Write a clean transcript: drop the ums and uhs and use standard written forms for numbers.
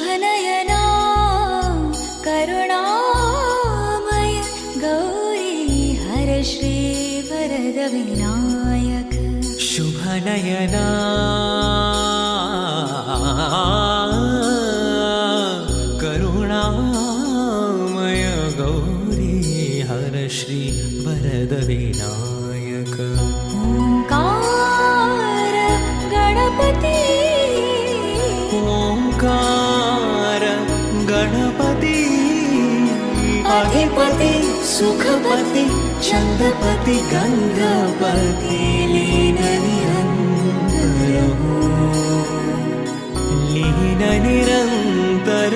शुभनयना करुणामय गौरी हरश्री वरद विनायक शुभनयना करुणामय गौरी हरश्री वरद विनायक ओंकार गणपती ओंकार गणपती अधिपति सुखपति चंद्रपति गंगापति लीन निरंतर